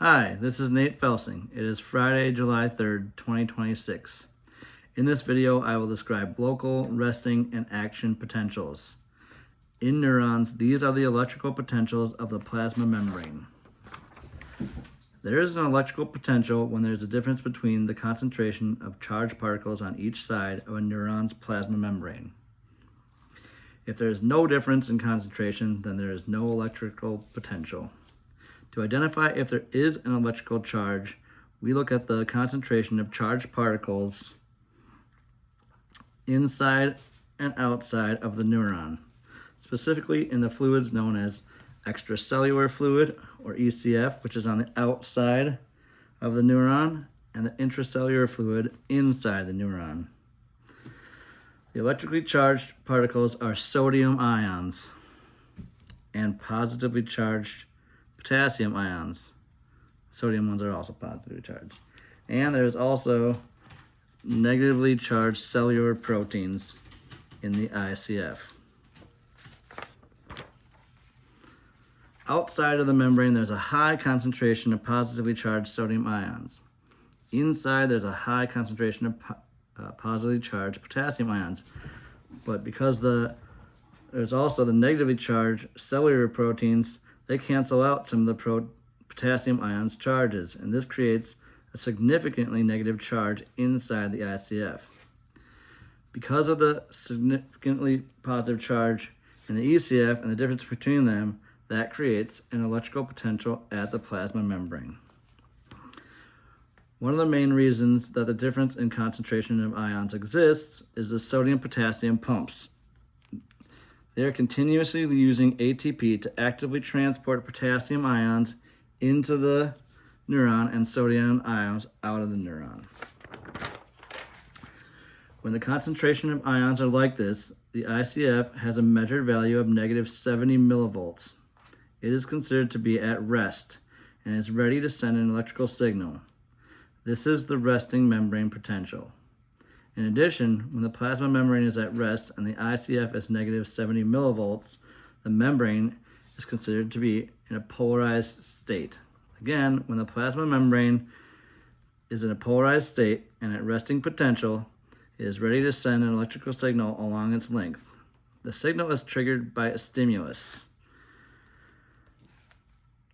Hi, this is Nate Felsing. It is Friday, July 3rd, 2026. In this video, I will describe local, resting, and action potentials. In neurons, these are the electrical potentials of the plasma membrane. There is an electrical potential when there is a difference between the concentration of charged particles on each side of a neuron's plasma membrane. If there is no difference in concentration, then there is no electrical potential. To identify if there is an electrical charge, we look at the concentration of charged particles inside and outside of the neuron, specifically in the fluids known as extracellular fluid, or ECF, which is on the outside of the neuron, and the intracellular fluid inside the neuron. The electrically charged particles are sodium ions and positively charged potassium ions. Sodium ones are also positively charged. And there's also negatively charged cellular proteins in the ICF. Outside of the membrane, there's a high concentration of positively charged sodium ions. Inside, there's a high concentration of positively charged potassium ions. But because there's also the negatively charged cellular proteins, they cancel out some of the potassium ions charges, and this creates a significantly negative charge inside the ICF. Because of the significantly positive charge in the ECF and the difference between them, that creates an electrical potential at the plasma membrane. One of the main reasons that the difference in concentration of ions exists is the sodium-potassium pumps. They are continuously using ATP to actively transport potassium ions into the neuron and sodium ions out of the neuron. When the concentration of ions are like this, the ICF has a measured value of negative 70 millivolts. It is considered to be at rest and is ready to send an electrical signal. This is the resting membrane potential. In addition, when the plasma membrane is at rest and the ICF is negative 70 millivolts, the membrane is considered to be in a polarized state. Again, when the plasma membrane is in a polarized state and at resting potential, it is ready to send an electrical signal along its length. The signal is triggered by a stimulus.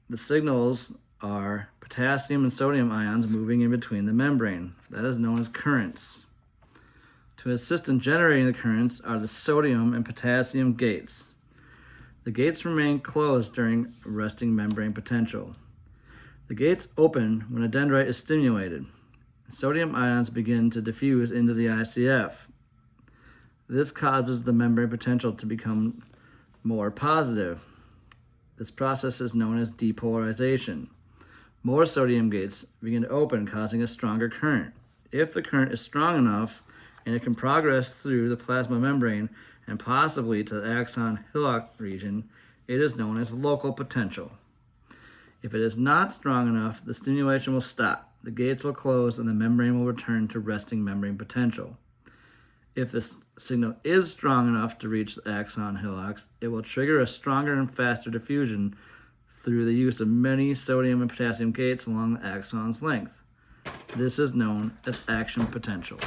The signals are potassium and sodium ions moving in between the membrane. That is known as currents. To assist in generating the currents are the sodium and potassium gates. The gates remain closed during resting membrane potential. The gates open when a dendrite is stimulated. Sodium ions begin to diffuse into the ICF. This causes the membrane potential to become more positive. This process is known as depolarization. More sodium gates begin to open, causing a stronger current. If the current is strong enough, and it can progress through the plasma membrane and possibly to the axon hillock region, it is known as local potential. If it is not strong enough, the stimulation will stop, the gates will close, and the membrane will return to resting membrane potential. If the signal is strong enough to reach the axon hillocks, it will trigger a stronger and faster diffusion through the use of many sodium and potassium gates along the axon's length. This is known as action potential.